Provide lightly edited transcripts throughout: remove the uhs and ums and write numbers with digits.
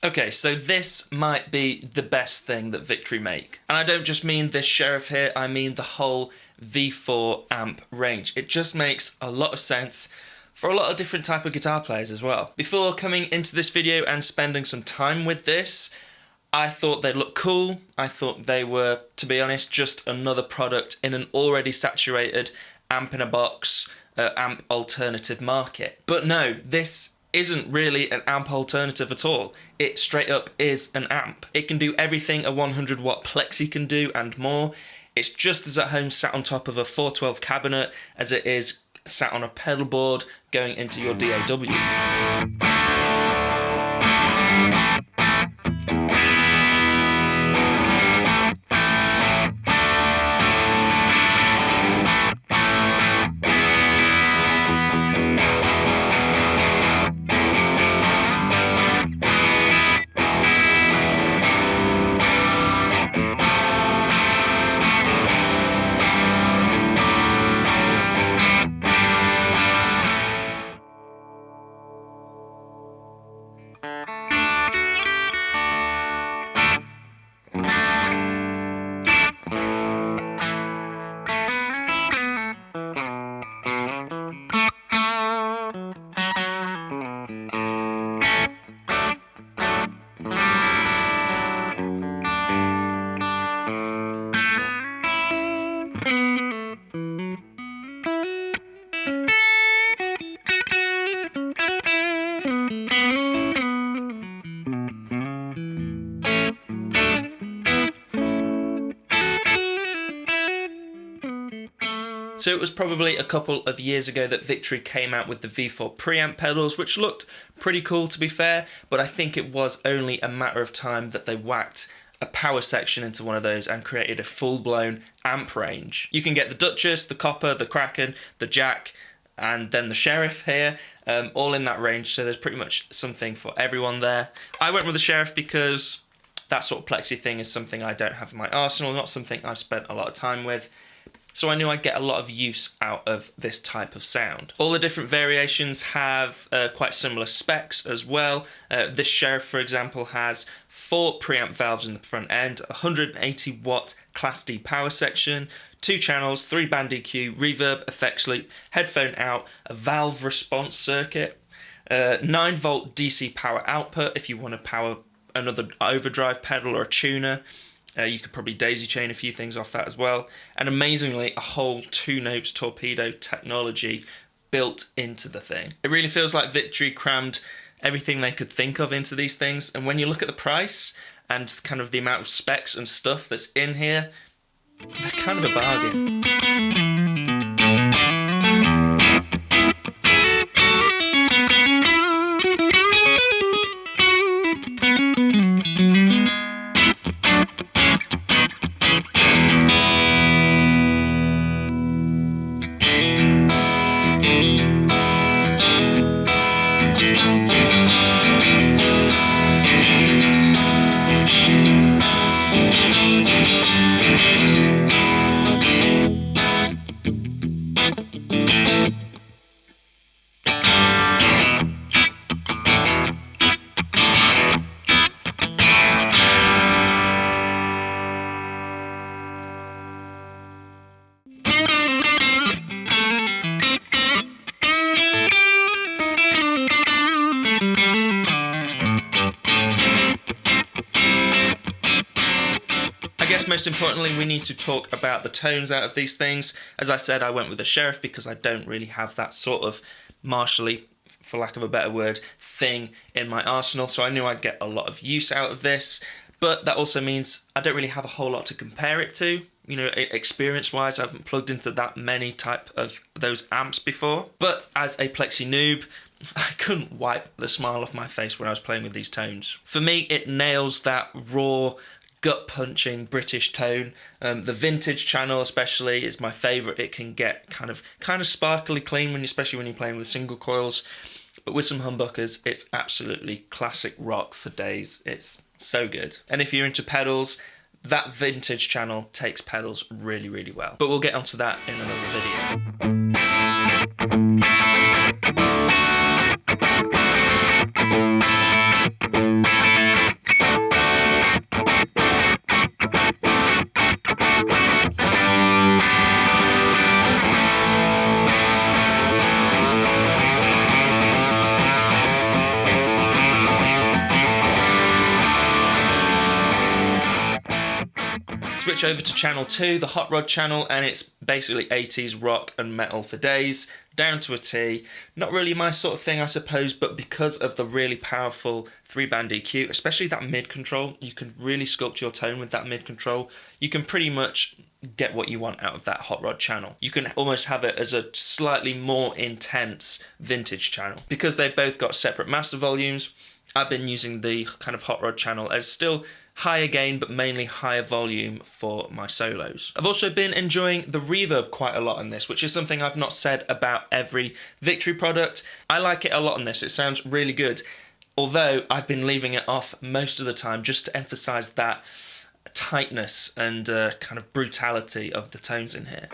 Okay, so this might be the best thing that Victory make. And I don't just mean this Sheriff here, I mean the whole V4 amp range. It just makes a lot of sense for a lot of different type of guitar players as well. Before coming into this video and spending some time with this, I thought they looked cool. I thought they were, to be honest, just another product in an already saturated amp in a box, amp alternative market. But no, this isn't really an amp alternative at all. It straight up is an amp. It can do everything a 100 watt Plexi can do and more. It's just as at home sat on top of a 412 cabinet as it is sat on a pedal board going into your DAW. So it was probably a couple of years ago that Victory came out with the V4 preamp pedals, which looked pretty cool to be fair, but I think it was only a matter of time that they whacked a power section into one of those and created a full-blown amp range. You can get the Duchess, the Copper, the Kraken, the Jack, and then the Sheriff here, all in that range, so there's pretty much something for everyone there. I went with the Sheriff because that sort of Plexi thing is something I don't have in my arsenal, not something I've spent a lot of time with. So I knew I'd get a lot of use out of this type of sound. All the different variations have quite similar specs as well. This Sheriff, for example, has 4 preamp valves in the front end, 180 watt Class D power section, 2 channels, 3 band EQ, reverb, effects loop, headphone out, a valve response circuit, 9 volt DC power output if you want to power another overdrive pedal or a tuner. You could probably daisy chain a few things off that as well. And amazingly, a whole 2 notes torpedo technology built into the thing. It really feels like Victory crammed everything they could think of into these things. And when you look at the price and kind of the amount of specs and stuff that's in here, they're kind of a bargain. Most importantly, we need to talk about the tones out of these things. As I said, I went with the Sheriff because I don't really have that sort of martially, for lack of a better word, thing in my arsenal, so I knew I'd get a lot of use out of this. But that also means I don't really have a whole lot to compare it to. You know, experience-wise, I haven't plugged into that many type of those amps before. But as a Plexi noob, I couldn't wipe the smile off my face when I was playing with these tones. For me, it nails that raw, gut-punching British tone. The vintage channel especially is my favourite. It can get kind of sparkly clean, especially when you're playing with single coils. But with some humbuckers, it's absolutely classic rock for days. It's so good. And if you're into pedals, that vintage channel takes pedals really, really well. But we'll get onto that in another video. Switch over to channel 2, the Hot Rod channel, and it's basically 80s rock and metal for days, down to a T. Not really my sort of thing, I suppose, but because of the really powerful 3-band EQ, especially that mid control, you can really sculpt your tone with that mid control. You can pretty much get what you want out of that Hot Rod channel. You can almost have it as a slightly more intense vintage channel. Because they've both got separate master volumes, I've been using the kind of Hot Rod channel as still higher gain but mainly higher volume for my solos. I've also been enjoying the reverb quite a lot on this, which is something I've not said about every Victory product. I like it a lot on this, it sounds really good, although I've been leaving it off most of the time just to emphasise that tightness and kind of brutality of the tones in here.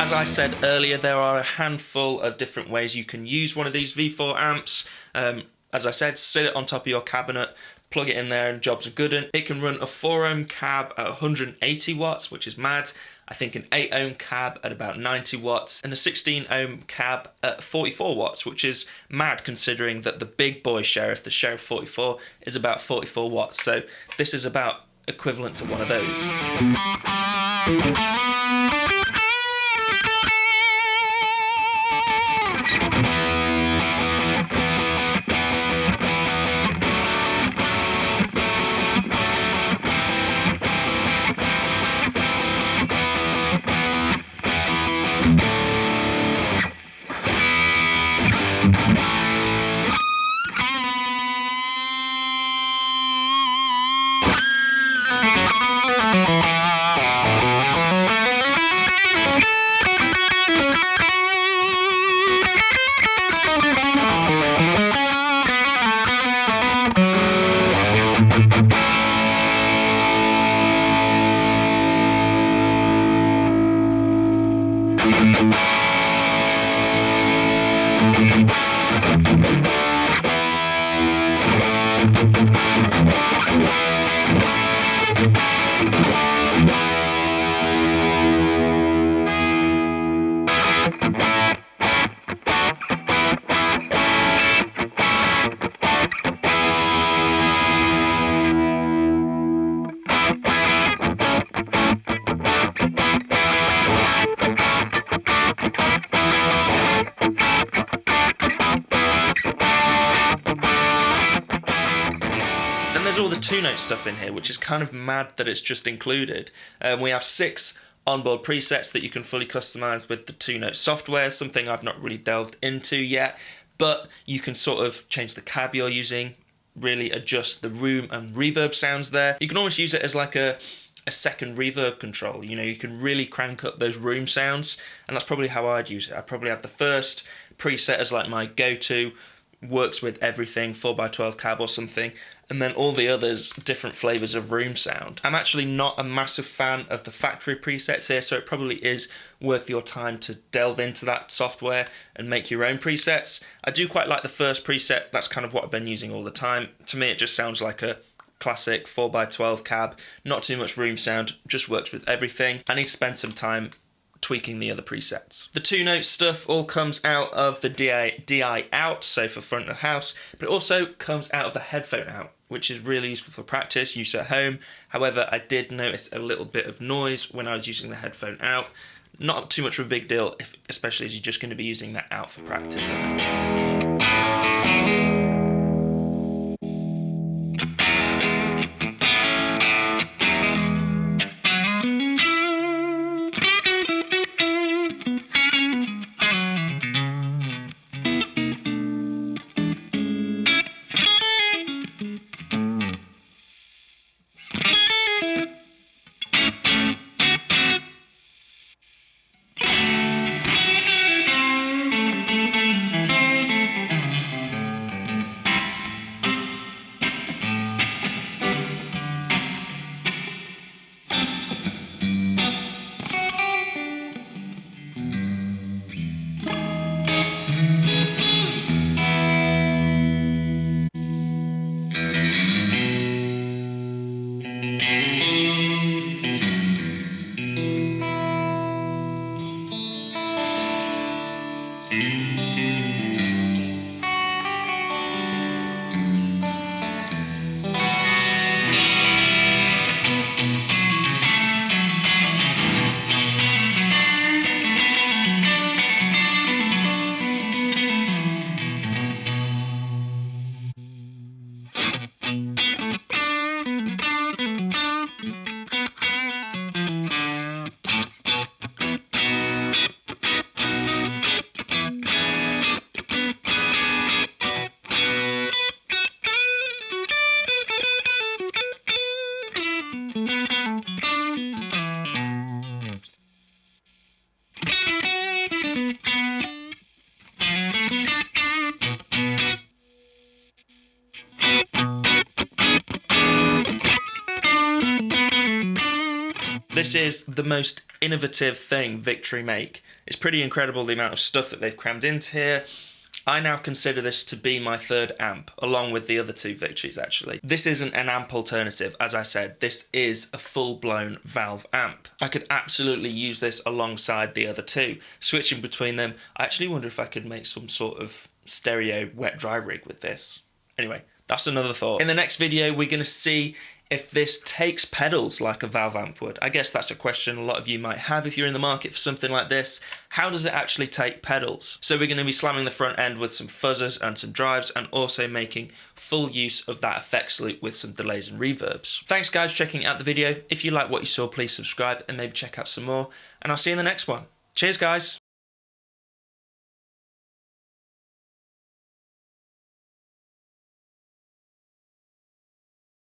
As I said earlier, there are a handful of different ways you can use one of these V4 amps. As I said, sit it on top of your cabinet, plug it in there and jobs are good. It can run a 4 ohm cab at 180 watts, which is mad. I think an 8 ohm cab at about 90 watts and a 16 ohm cab at 44 watts, which is mad considering that the big boy Sheriff, the Sheriff 44, is about 44 watts. So this is about equivalent to one of those. All the 2-note stuff in here, which is kind of mad that it's just included. We have 6 onboard presets that you can fully customize with the 2-note software, something I've not really delved into yet, but you can sort of change the cab you're using, really adjust the room and reverb sounds there. You can almost use it as like a second reverb control. You know, you can really crank up those room sounds, and that's probably how I'd use it. I'd probably have the first preset as like my go-to, works with everything, 4x12 cab or something, and then all the others, different flavours of room sound. I'm actually not a massive fan of the factory presets here, so it probably is worth your time to delve into that software and make your own presets. I do quite like the first preset, that's kind of what I've been using all the time. To me it just sounds like a classic 4x12 cab, not too much room sound, just works with everything. I need to spend some time tweaking the other presets. The 2-note stuff all comes out of the DI out, so for front of house, but it also comes out of the headphone out, which is really useful for practice, use at home. However, I did notice a little bit of noise when I was using the headphone out. Not too much of a big deal, especially as you're just going to be using that out for practice at home. This is the most innovative thing Victory make. It's pretty incredible the amount of stuff that they've crammed into here. I now consider this to be my third amp, along with the other two Victories actually. This isn't an amp alternative, as I said, this is a full-blown valve amp. I could absolutely use this alongside the other two. Switching between them, I actually wonder if I could make some sort of stereo wet-dry rig with this. Anyway, that's another thought. In the next video, we're going to see if this takes pedals like a valve amp would. I guess that's a question a lot of you might have if you're in the market for something like this. How does it actually take pedals? So we're going to be slamming the front end with some fuzzers and some drives, and also making full use of that effects loop with some delays and reverbs. Thanks guys for checking out the video. If you like what you saw, please subscribe and maybe check out some more, and I'll see you in the next one. Cheers guys.